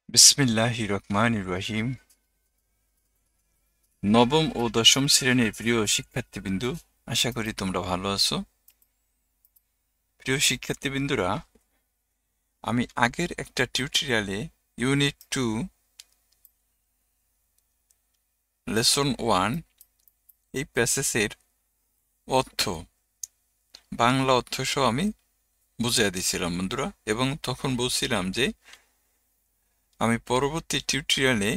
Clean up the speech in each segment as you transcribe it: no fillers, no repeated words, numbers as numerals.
বিসমিল্লাহির রহমানির রহিম। নবম ও দশম শ্রেণীর প্রিয় শিক্ষার্থীবৃন্দু, আশা করি তোমরা ভালো আছো। প্রিয় শিক্ষার্থীবৃন্দুরা, আমি আগের একটা টিউটোরিয়ালে ইউনিট 2 লেসন 1 এই প্যাসেজের অর্থ, বাংলা অর্থ সহ আমি বুঝিয়ে দিয়েছিলাম বন্ধুরা, এবং তখন বলছিলাম যে আমি পরবর্তী টিউটোরিয়ালে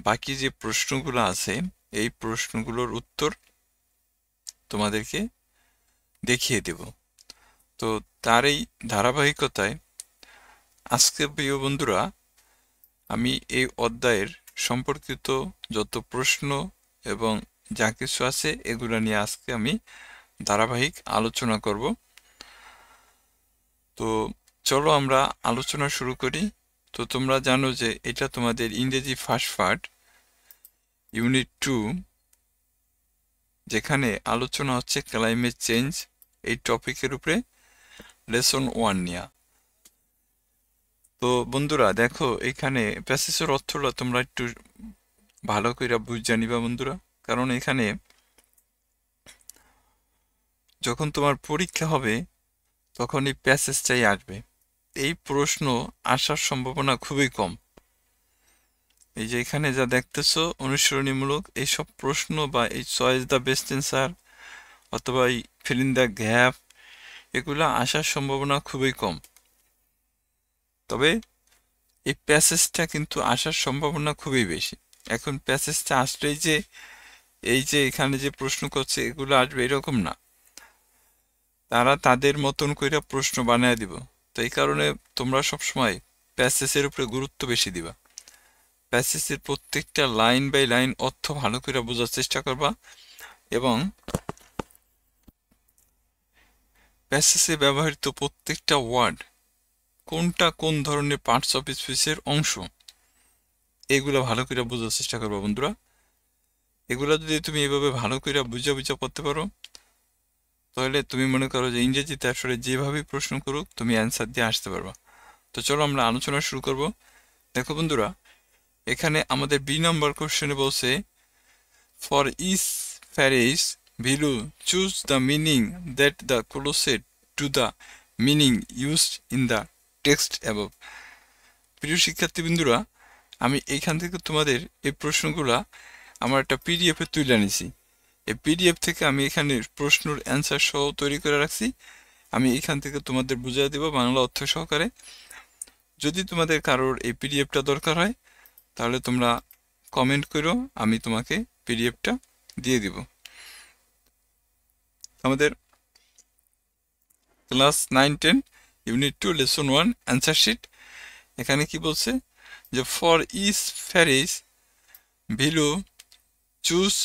বাকি যে প্রশ্নগুলো আছে এই প্রশ্নগুলোর উত্তর তোমাদেরকে দেখিয়ে দেব। তো তার এই ধারাবাহিকতায় আজকে প্রিয় বন্ধুরা, আমি এই অধ্যায়ের সম্পর্কিত যত প্রশ্ন এবং যা কিছু আছে এগুলো নিয়ে আজকে আমি ধারাবাহিক আলোচনা করব। তো চলো আমরা আলোচনা শুরু করি। তো তোমরা জানো যে এটা তোমাদের ইংরেজি ফার্স্ট পার্ট ইউনিট 2, যেখানে আলোচনা হচ্ছে ক্লাইমেট চেঞ্জ এই টপিকের উপরে লেসন 1 নিয়ে। তো বন্ধুরা দেখো, এখানে প্যাসেজের অর্থটা তোমরা একটু ভালো করে বুঝে নিবা বন্ধুরা, কারণ এখানে যখন তোমার পরীক্ষা হবে তখন এই প্যাসেজটাই আসবে। এই প্রশ্ন আসার সম্ভাবনা খুবই কম। এই যে এখানে যা দেখতেছো অনুসরণীমূলক এইসব প্রশ্ন বা এই চয়েস দ্য বেস্ট অ্যান্সার অথবা এই ফিল ইন দ্য গ্যাপ, এগুলো আসার সম্ভাবনা খুবই কম। তবে এই প্যাসেজটা কিন্তু আসার সম্ভাবনা খুবই বেশি। এখন প্যাসেজটা আসলেই যে এই যে এখানে যে প্রশ্ন করছে এগুলো আসবে এরকম না, তারা তাদের মতন করে প্রশ্ন বানায় দিব। তো এই কারণে তোমরা সবসময় প্যাসেজের উপরে গুরুত্ব বেশি দিবা। প্যাসেজের প্রত্যেকটা লাইন বাই লাইন অর্থ ভালো করে বোঝার চেষ্টা করবা, এবং প্যাসেজে ব্যবহৃত প্রত্যেকটা ওয়ার্ড কোনটা কোন ধরনের পার্টস অফ স্পিচের অংশ এগুলো ভালো করে বোঝার চেষ্টা করবা বন্ধুরা। এগুলো যদি তুমি এভাবে ভালো করে বুঝা করতে পারো, তাহলে তুমি মনে করো যে ইংরেজিতে আসলে যেভাবে প্রশ্ন করুক তুমি অ্যান্সার দিয়ে আসতে পারবা। তো চলো আমরা আলোচনা শুরু করব। দেখো বন্ধুরা, এখানে আমাদের বি নম্বর কোশ্চেনে বলছে, for each phrase value choose the meaning that the closest to the meaning used in the text above. প্রিয় শিক্ষার্থীবৃন্দুরা, আমি এইখান থেকে তোমাদের এই প্রশ্নগুলা আমার একটা পিডিএফে তুলে নিছি। এই পিডিএফ থেকে আমি এখানে প্রশ্নের অ্যান্সার সহ তৈরি করে রাখছি। আমি এখান থেকে তোমাদের বুঝিয়ে দেব বাংলা অর্থ সহকারে। যদি তোমাদের কারোর এই পিডিএফটা দরকার হয় তাহলে তোমরা কমেন্ট করো, আমি তোমাকে পিডিএফটা দিয়ে দিব। আমাদের class 9-10 unit 2 lesson 1 answer sheet. এখানে কি বলছে যে for each phrase value choose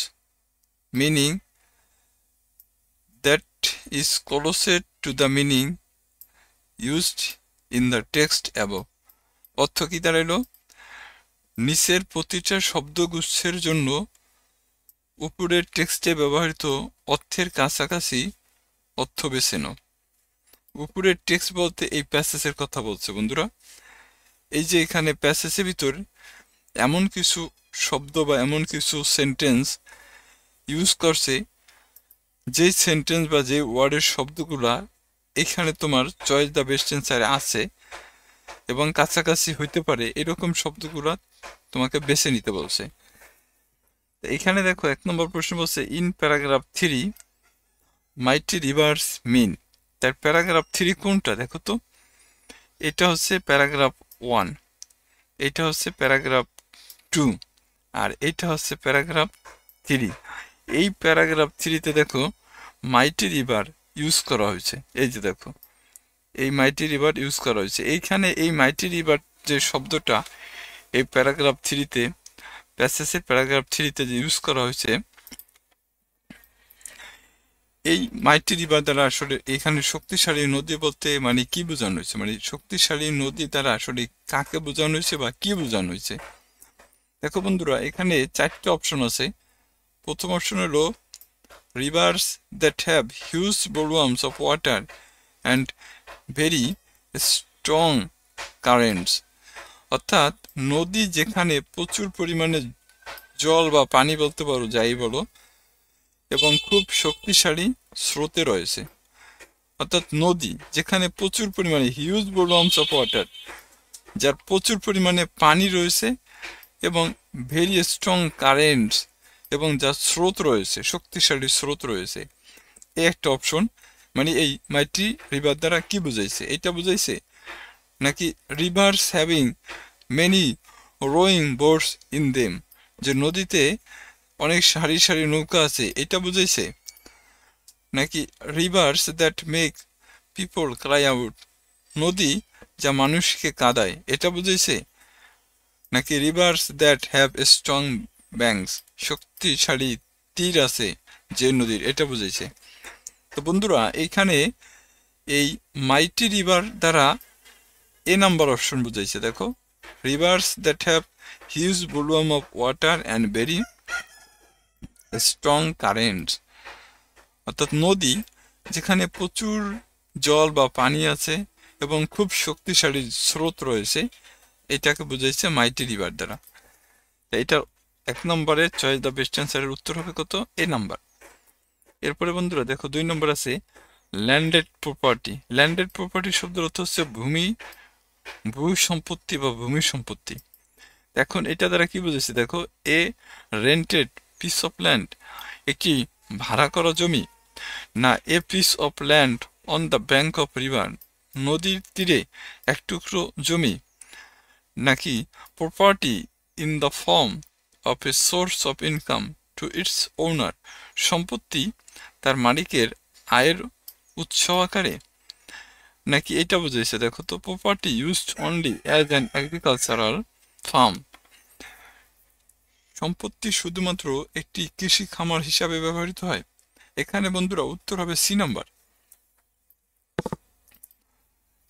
meaning that is closest to the meaning used in the text above. অর্থ কি দাঁড়াইলো, নিচের প্রতিটা শব্দগুচ্ছের জন্য উপরের টেক্সটে ব্যবহৃত অর্থের কাছাকাছি অর্থ বেছে নাও। উপরের টেক্সট বলতে এই প্যাসেজের কথা বলছে বন্ধুরা। এই যে এখানে প্যাসেজের ভিতর এমন কিছু শব্দ বা এমন কিছু সেন্টেন্স ইউজ করছে, যেই সেন্টেন্স বা যে ওয়ার্ডের শব্দগুলা এখানে তোমার চয়েস দ্য বেস্ট অ্যান্সারে আছে এবং কাছাকাছি হইতে পারে, এরকম শব্দগুলা তোমাকে বেছে নিতে বলছে। এখানে দেখো 1 নম্বর প্রশ্ন বলছে, ইন প্যারাগ্রাফ 3 মাইটি রিভার্স মিন। তার প্যারাগ্রাফ 3 কোনটা দেখো তো। এটা হচ্ছে প্যারাগ্রাফ 1, এটা হচ্ছে প্যারাগ্রাফ 2, আর এটা হচ্ছে প্যারাগ্রাফ 3। এই প্যারাগ্রাফ 3তে দেখো মাইটি রিভার ইউজ করা হয়েছে। এই যে দেখো এই মাইটি রিভার ইউজ করা হয়েছে। এইখানে এই মাইটি রিভার যে শব্দটা এই প্যারাগ্রাফ 3তে, প্যাসেজের প্যারাগ্রাফ 3তে যে ইউজ করা হয়েছে, এই মাইটি রিভার দ্বারা আসলে এখানে শক্তিশালী নদী বলতে মানে কি বোঝানো হয়েছে, মানে শক্তিশালী নদী দ্বারা আসলে কাকে বোঝানো হয়েছে বা কি বোঝানো হয়েছে। দেখো বন্ধুরা, এখানে 4টে অপশন আছে। প্রথম অপশন হলো rivers that have huge volumes of water and very strong currents, অর্থাৎ নদী যেখানে প্রচুর পরিমাণে জল বা পানি বলতে পারো, যাই বলো, এবং খুব শক্তিশালী স্রোতে রয়েছে। অর্থাৎ নদী যেখানে প্রচুর পরিমাণে হিউজ ভলিউমস অফ ওয়াটার, যার প্রচুর পরিমাণে পানি রয়েছে এবং ভেরি স্ট্রং কারেন্টস, এবং যার স্রোত রয়েছে, শক্তিশালী স্রোত রয়েছে। এই একটা অপশন। মানে এই মাইটি রিভার দ্বারা কি বুঝাইছে? এটা বুঝাইছে নাকি rivers having many rowing boats in them, যে নদীতে অনেক সারি সারি নৌকা আছে, এটা বুঝাইছে? নাকি rivers that make people cry out, নদী যা মানুষকে কাঁদায়, এটা বুঝাইছে? নাকি rivers that have strong banks, শক্তিশালী তীর আছে যে নদীর, এটা বুঝাইছে? তো বন্ধুরা, এইখানে এই মাইটি রিভার দ্বারা এ নাম্বার অপশন বুঝাইছে। দেখো, rivers that have huge volume of water and very strong current, অর্থাৎ নদী যেখানে প্রচুর জল বা পানি আছে এবং খুব শক্তিশালী স্রোত রয়েছে, এটাকে বুঝাইছে মাইটি রিভার দ্বারা। এটা 1 নম্বরের চয়েস দ্য বেস্ট অ্যান্সারের উত্তর হবে কত? এ নাম্বার। এরপরে বন্ধুরা দেখো 2 নম্বর আছে ল্যান্ডেড প্রপার্টি। ল্যান্ডেড প্রপার্টি শব্দের অর্থ হচ্ছে ভূ সম্পত্তি বা ভূমি সম্পত্তি। এখন এটা দ্বারা কি বুঝেছে? দেখো, a rented piece of land, একটি ভাড়া করা জমি, না a piece of land on the bank of river, নদীর তীরে এক টুকরো জমি, নাকি property in the form of a source of income to its owner, সম্পত্তি তার মালিকের আয়ের উৎস আকারে, নাকি এটা বুঝাইছে? দেখো তো, property used only as an agricultural farm, সম্পত্তি শুধুমাত্র একটি কৃষি খামার হিসাবে ব্যবহৃত হয়। এখানে বন্ধুরা উত্তর হবে সি নাম্বার।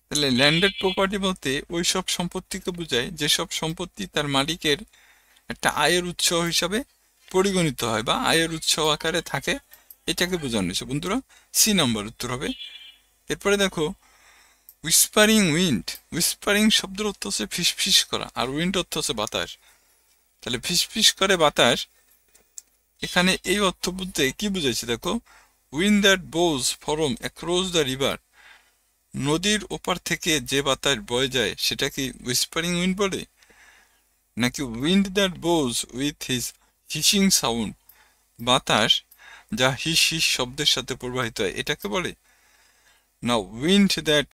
তাহলে ল্যান্ডেড প্রপার্টি বলতে ওই সব সম্পত্তিকে বোঝায় যেসব সম্পত্তি তার মালিকের একটা আয়ের উৎস হিসাবে পরিগণিত হয় বা আয়ের উৎস আকারে থাকে, এটাকে বোঝানো হয়েছে বন্ধুরা। সি নাম্বার উত্তর হবে। এরপরে দেখো হুইসপারিং উইন্ড। হুইসপারিং শব্দের অর্থ হচ্ছে ফিসফিস করা, আর উইন্ড অর্থ হচ্ছে বাতাস। তাহলে ফিসফিস করে বাতাস, এখানে এই অর্থ বুঝতে কি বুঝাইছে? দেখো, wind that bows from across the river, নদীর ওপার থেকে যে বাতাস বয়ে যায় সেটাকে হুইসপারিং উইন্ড বলে, নাকি wind that bows with his hissing sound, বাতাস যা হিস হিস শব্দের সাথে প্রবাহিত হয়, এটাকে বলে? না wind that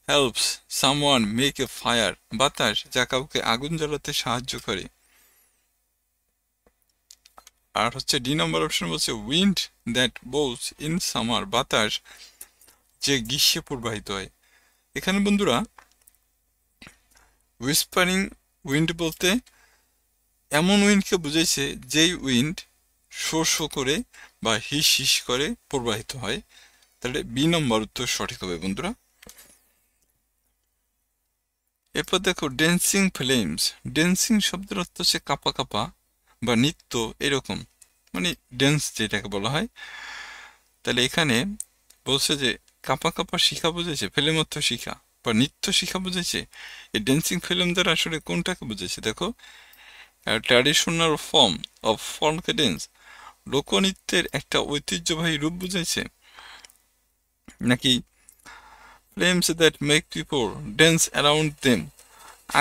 helps someone make a fire, বাতাস যা কাউকে আগুন জ্বালাতে সাহায্য করে। আর হচ্ছে ডি নম্বর অপশন বলছে wind that bows in summer, বাতাস যে গ্রীষ্মে প্রবাহিত হয়। এখানে বন্ধুরা হুইসপারিং উইন্ড বলতে এমন উইন্ডকে বুঝাইছে যেই উইন্ড শো শো করে বা হিস হিস করে প্রবাহিত হয়। তাহলে বি নম্বর উত্তর সঠিক হবে বন্ধুরা। এরপর দেখো ড্যান্সিং ফ্লেমস। ড্যান্সিং শব্দের অর্থ হচ্ছে কাঁপা কাঁপা বা নৃত্য, এরকম, মানে ড্যান্স যেটাকে বলা হয়। তাহলে এখানে বলছে যে কাঁপা কাঁপা শিখা বুঝেছে, ফিল্ম অর্থ শিখা বা নৃত্য শিখা বুঝেছে। এই ড্যান্সিং ফিল্ম দ্বারা আসলে কোনটাকে বুঝেছে? দেখো, traditional form of folk dance, লোকনৃত্যের একটা ঐতিহ্যবাহী রূপ বুঝেছে, নাকি flames that make people dance around them,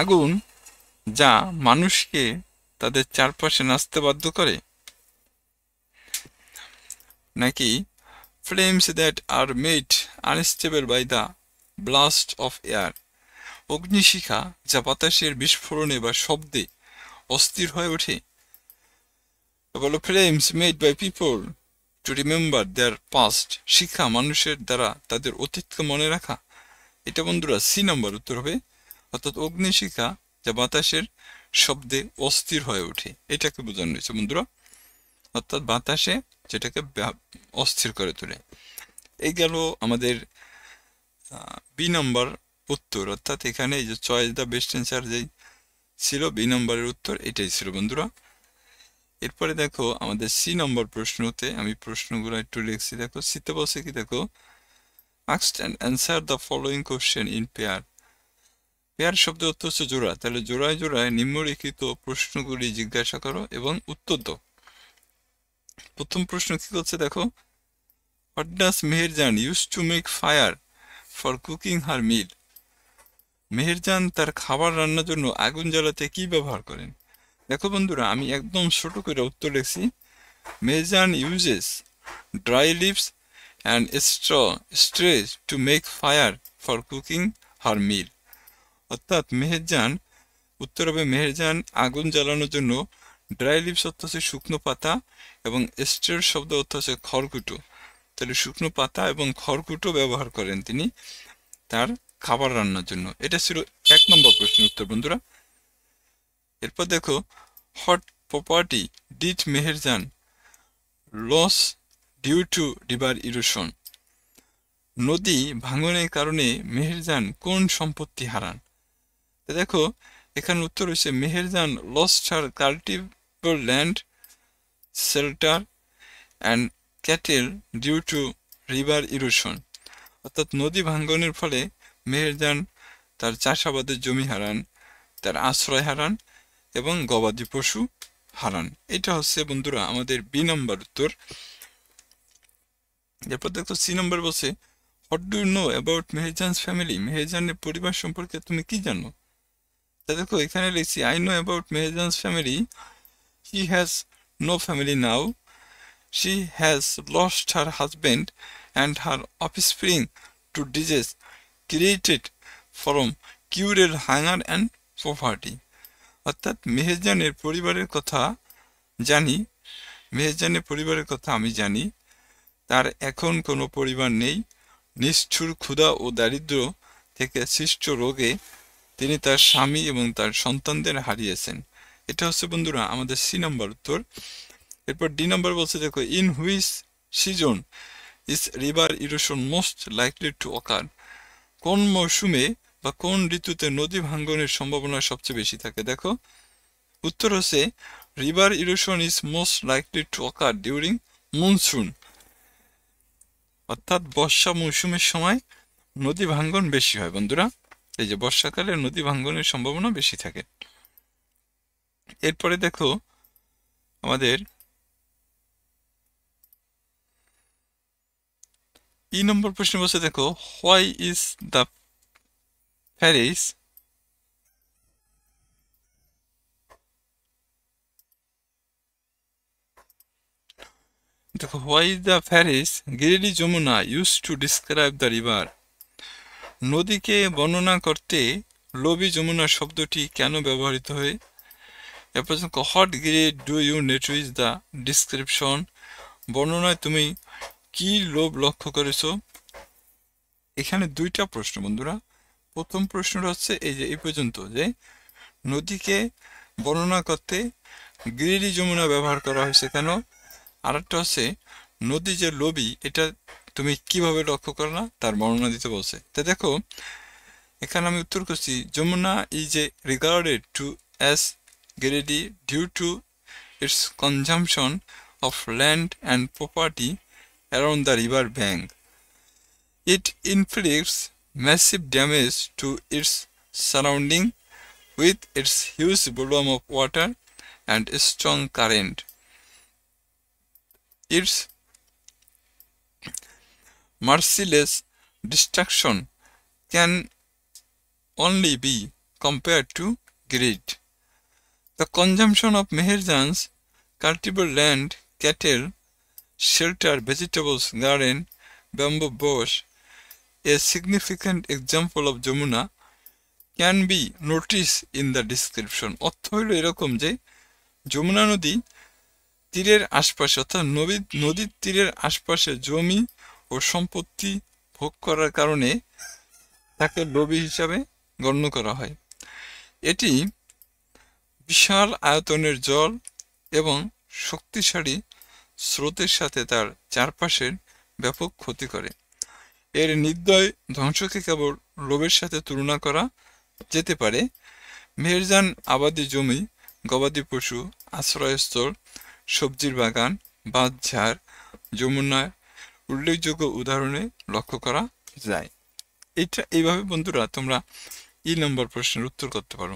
আগুন যা মানুষকে তাদের চারপাশে নাচতে বাধ্য করে, নাকি flames that are made unstable by the blast of air, অগ্নিশিখা যা বাতাসের বিস্ফোরণে বা শব্দে অস্থির হয়ে ওঠে। বলো flames made by people to remember their past, শিখা মানুষের দ্বারা তাদের অতীতকে মনে রাখা। এটা বন্ধুরা সি নম্বর উত্তর হবে। অর্থাৎ অগ্নিশিখা যা বাতাসের শব্দে অস্থির হয়ে ওঠে, এটাকে বোঝানো হয়েছে বন্ধুরা। অর্থাৎ বাতাসে যেটাকে অস্থির করে তোলে। এই গেল আমাদের বি নম্বর উত্তর। অর্থাৎ এখানে এই যে চয়েস দ্য বেস্ট অ্যান্সার যেই ছিল, বি নম্বরের উত্তর এটাই ছিল বন্ধুরা। এরপরে দেখো আমাদের সি নম্বর প্রশ্নতে আমি প্রশ্নগুলো একটু লিখছি। দেখো সিতে বলছে কি, দেখো asked and answer the following question in pair. Pair শব্দ অর্থ হচ্ছে জোড়া, তাহলে জোড়ায় জোড়ায় নিম্নলিখিত প্রশ্নগুলি জিজ্ঞাসা করো এবং উত্তর দাও। প্রথম প্রশ্ন কি করছে দেখো, what does Meherjan use to make fire for cooking her meal? Meherjan তার খাবার রান্নার জন্য আগুন জ্বালাতে কি ব্যবহার করেন? দেখো বন্ধুরা, আমি একদম ছোট করে উত্তর লিখছি। Meherjaan uses dry leaves and straws to make fire for cooking her meal. অর্থাৎ মেহেরজান, উত্তর হবে মেহেরজান আগুন জ্বালানোর জন্য ড্রাই লিভস অর্থ হচ্ছে শুকনো পাতা এবং স্ট্রের শব্দ অর্থ হচ্ছে খড়কুটো, তাহলে শুকনো পাতা এবং খড়কুটো ব্যবহার করেন তিনি তার খাবার রান্নার জন্য। এটা ছিল 1 নম্বর প্রশ্নের উত্তর বন্ধুরা। এরপর দেখো, what property did Meherjan loss due to river erosion? নদী ভাঙনের কারণে মেহেরজান কোন সম্পত্তি হারান? দেখো, এখানে উত্তর হচ্ছে Meherjan lost her cultivable land, shelter and cattle due to river erosion. অর্থাৎ নদী ভাঙনের ফলে মেহেরজান তার চাষাবাদের জমি হারান, তার আশ্রয় হারান এবং গবাদি পশু হারান। এটা হচ্ছে বন্ধুরা আমাদের বি নম্বর উত্তর। এরপর দেখো সি নম্বর বলছে, what do you know about Meherjan's family? মেহেরজানের পরিবার সম্পর্কে তুমি কি জানো? তা দেখো, এখানে লিখছি I know about Meherjan's family, he has no family now, she has lost her husband and her offspring to disease created from কিউরের হাঙ্গার অ্যান্ড পভার্টি। অর্থাৎ মেহেরজানের পরিবারের কথা জানি, মেহেরজানের পরিবারের কথা আমি জানি, তার এখন কোনো পরিবার নেই, নিষ্ঠুর ক্ষুধা ও দারিদ্র্য থেকে সৃষ্ট রোগে তিনি তার স্বামী এবং তার সন্তানদের হারিয়েছেন। এটা হচ্ছে বন্ধুরা আমাদের সি নম্বর উত্তর। এরপর ডি নম্বর বলছে দেখো, in which season is river erosion most likely to অকার? কোন মৌসুমে বা কোন ঋতুতে নদী ভাঙ্গনের সম্ভাবনা সবচেয়ে বেশি থাকে? দেখো, উত্তর হচ্ছে river erosion is most likely to ochre during monsoon. অর্থাৎ বর্ষা মৌসুমের সময় নদী ভাঙ্গন বেশি হয় বন্ধুরা। এই যে বর্ষাকালে নদী ভাঙ্গনের সম্ভাবনা বেশি থাকে। এরপরে দেখো আমাদের ই নম্বর প্রশ্ন বলছে দেখো, হোয়াই ইজ দ্য প্যারিস দেখো why is the phrase greedy Jamuna use to describe the river? নদীকে বর্ণনা করতে লোভী যমুনা শব্দটি কেন ব্যবহৃত হয়? এরপর what grade do you notice the description? বর্ণনায় তুমি কি লোভ লক্ষ্য করেছো? এখানে দুইটা প্রশ্ন বন্ধুরা। প্রথম প্রশ্নটা হচ্ছে এই যে এই পর্যন্ত, যে নদীকে বর্ণনা করতে গ্রিডি যমুনা ব্যবহার করা হয়েছে কেন? আরেকটা হচ্ছে নদী যে লোভী এটা তুমি কিভাবে লক্ষ্য করো না তার বর্ণনা দিতে বলছে। তা দেখো, এখানে আমি উত্তর করছি, Jamuna is a regarded to as greedy due to its consumption of land and property around the river bank. It inflicts massive damage to its surrounding with its huge volume of water and strong current. Its merciless destruction can only be compared to greed. The consumption of Meherjan's cultivable land, cattle, shelter, vegetables, garden, bamboo bush, a significant example of Jamuna, can be noticed in the description. অর্থ হইল এরকম যে যমুনা নদী তীরের আশপাশে অর্থাৎ নদীর তীরের আশপাশে জমি ও সম্পত্তি ভোগ করার কারণে তাকে লোভী হিসাবে গণ্য করা হয়। এটি বিশাল আয়তনের জল এবং শক্তিশালী স্রোতের সাথে তার চারপাশের ব্যাপক ক্ষতি করে। এর নির্দয় ধ্বংসকে কেবল লোভের সাথে তুলনা করা যেতে পারে। মেহেরজান আবাদি জমি, গবাদি পশু, আশ্রয়স্থল, সবজির বাগান, বাঁধঝাড় যমুনার উল্লেখযোগ্য উদাহরণে লক্ষ্য করা যায়। এইভাবে বন্ধুরা তোমরা ই নম্বর প্রশ্নের উত্তর করতে পারো।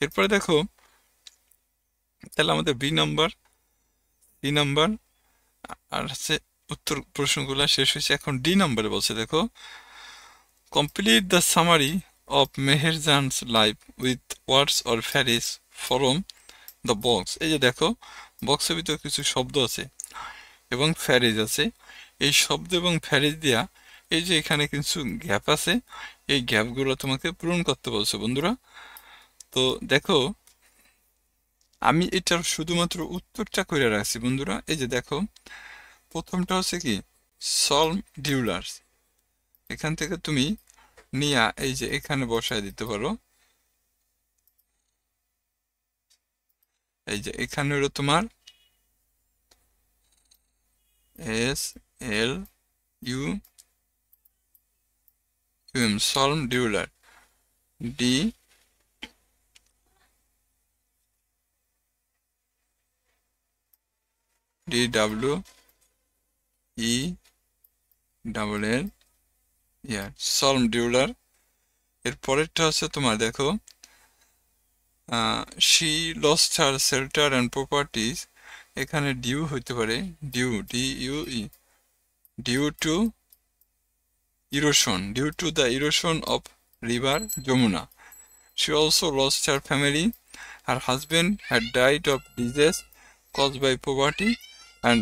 এরপরে দেখো তাহলে আমাদের বি নাম্বার, সি নাম্বার আর হচ্ছে উত্তর প্রশ্নগুলো শেষ হয়েছে। এখন ডি নাম্বারে বলছে দেখো, complete the summary of Meherjan's life with words or phrases from the box. এই যে দেখো বক্সের ভিতরে কিছু শব্দ আছে এবং ফ্যারিজ আছে। এই শব্দ এবং ফ্যারিজ দিয়া এই যে এখানে কিছু গ্যাপ আছে, এই গ্যাপগুলো তোমাকে পূরণ করতে বলছে বন্ধুরা। তো দেখো আমি এটার শুধুমাত্র উত্তরটা করে রাখছি বন্ধুরা। এই যে দেখো প্রথমটা হচ্ছে কি সলভ ডিউলার্স, এখান থেকে তুমি নিয়া এই যে এখানে বসায় দিতে পারো। এই যে এখানে হলো তোমার SLUM slum dweller, D DWELL slum dweller. এর পরেরটা হচ্ছে তোমার দেখো she lost her shelter and properties, এখানে ডিউ হইতে পারে, due to the erosion of river Jamuna. She also lost her family. Her husband had died of disease caused by poverty and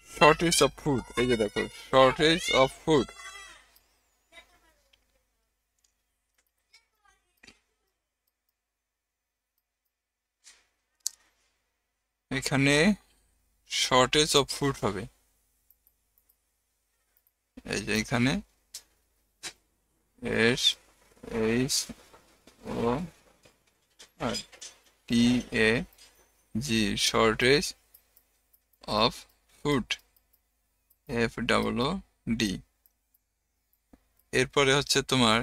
shortage of food. এই যে দেখো shortage of food। এখানে shortage of food হবে। এই যে এখানে SHORTAGE shortage of food, FOOD। এরপরে হচ্ছে তোমার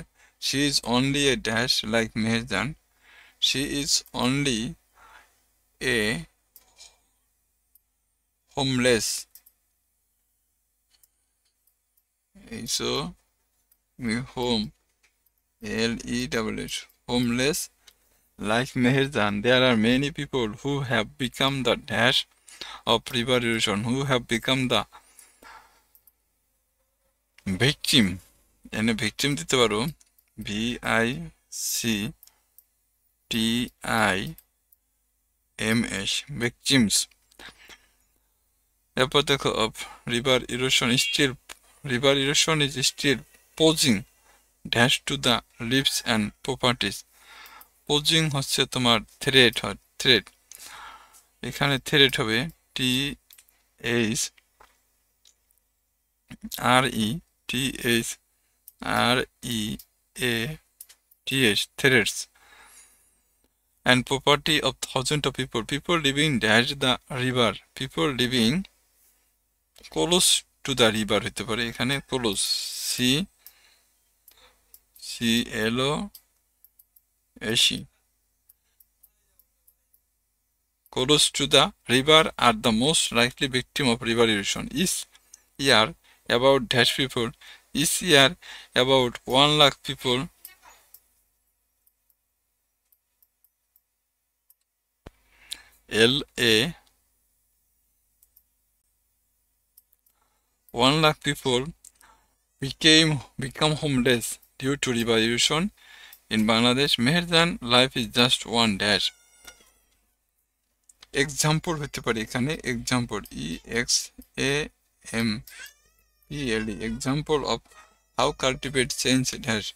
she is only a dash like Meherjan, she is only a homeless, so home LESS homeless like Meherjan. There are many people who have become the dash of river erosion, who have become the victim, এনে victim দিতে পারো VICTIMS victims। এরপর দেখো of river erosion is still posing dash to the lives and properties। posing হচ্ছে তোমার threat, এখানে threat হবে THREATS threats and property of thousands of people living dash the river, people living close to the river হতে পারে, এখানে close CLOSE close to the river are the most likely victim of river erosion. Each year about dash people, each year about 1 lakh people LA 1 lakh people become homeless due to river erosion in Bangladesh. Meherjan life is just one dash। Example হতে পারে এখানে example EXAMPLE example of how cultivate change dash,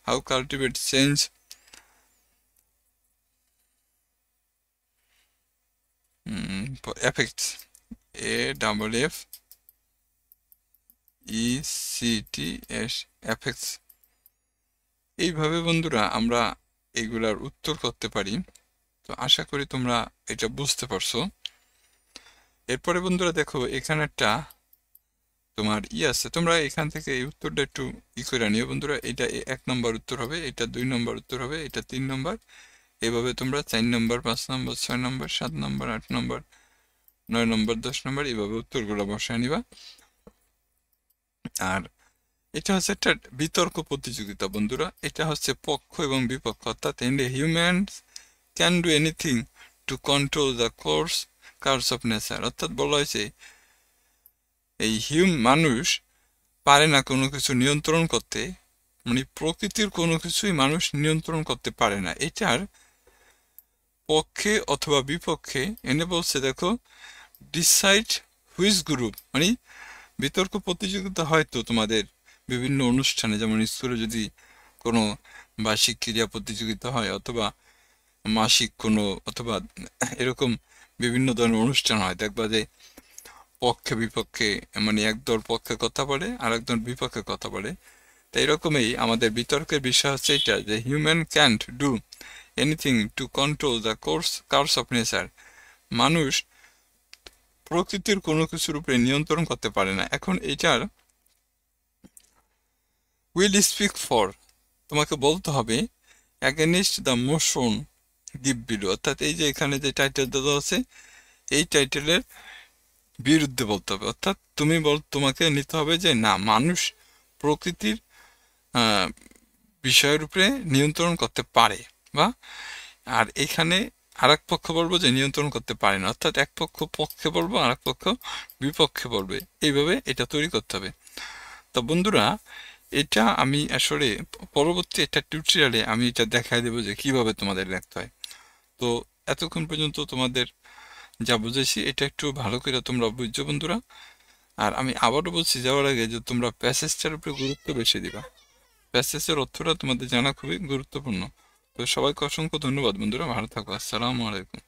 how cultivate change affects AFFECTS affects। এইভাবে বন্ধুরা আমরা এগুলার উত্তর করতে পারি। তো আশা করি তোমরা এটা বুঝতে পারছো। এরপরে বন্ধুরা দেখো এখানে একটা তোমার আছে, তোমরা এখান থেকে এই উত্তরটা একটু করে নিও বন্ধুরা। এটা 1 নম্বর উত্তর হবে, এটা 2 নম্বর উত্তর হবে, এটা 3 নম্বর, এভাবে তোমরা 4 নম্বর 5 নম্বর 6 নম্বর 7 নম্বর 8 নম্বর 9 নম্বর 10 নম্বর এইভাবে উত্তরগুলো বসায় নিবা। আর এটা হচ্ছে একটা বিতর্ক প্রতিযোগিতা বন্ধুরা। এটা হচ্ছে পক্ষ এবং বিপক্ষ, অর্থাৎ humans can do anything to control the curse of nature. অর্থাৎ বলা হয়েছে এই মানুষ পারে না কোনো কিছু নিয়ন্ত্রণ করতে, মানে প্রকৃতির কোনো কিছুই মানুষ নিয়ন্ত্রণ করতে পারে না। এটার পক্ষে অথবা বিপক্ষে এনে বলছে দেখো, ডিসাইড হুইচ গ্রুপ, মানে বিতর্ক প্রতিযোগিতা হয়তো তোমাদের বিভিন্ন অনুষ্ঠানে, যেমন স্কুলে যদি কোনো বার্ষিক ক্রীড়া প্রতিযোগিতা হয়, অথবা মাসিক কোনো, অথবা এরকম বিভিন্ন ধরনের অনুষ্ঠান হয়, দেখবা যে পক্ষে বিপক্ষে, মানে একদল পক্ষে কথা বলে আর একদল বিপক্ষে কথা বলে। তো এরকমই আমাদের বিতর্কের বিষয় হচ্ছে এটা, যে human can't do anything to control the curse of nature. মানুষ প্রকৃতির কোনো কিছুর উপরে নিয়ন্ত্রণ করতে পারে না। এখন এটার উইল স্পিক ফর, তোমাকে বলতে হবে against the motion give below, অর্থাৎ এই যে এখানে যে টাইটেল দেওয়া আছে এই টাইটেলের বিরুদ্ধে বলতে হবে। অর্থাৎ তোমাকে নিতে হবে যে না, মানুষ প্রকৃতির বিষয়ের উপরে নিয়ন্ত্রণ করতে পারে, বা আর এখানে আর এক পক্ষ বলবো যে নিয়ন্ত্রণ করতে পারে না, অর্থাৎ এক পক্ষ পক্ষে বলবো আর এক পক্ষ বিপক্ষে বলবে, এইভাবে এটা তৈরি করতে হবে। তো বন্ধুরা, এটা আমি আসলে পরবর্তী একটা টিউটোরিয়ালে আমি এটা দেখাই দেবো যে কিভাবে তোমাদের লিখতে হয়। তো এতক্ষণ পর্যন্ত তোমাদের যা বুঝেছি এটা একটু ভালো করে তোমরা বুঝছো বন্ধুরা। আর আমি আবারও বলছি যাওয়ার আগে, যে তোমরা প্যাসেজটার উপরে গুরুত্ব বেশি দিবা। প্যাসেজের অর্থটা তোমাদের জানা খুবই গুরুত্বপূর্ণ। তো সবাইকে অসংখ্য ধন্যবাদ বন্ধুরা, ভালো থাকো, আসসালামু আলাইকুম।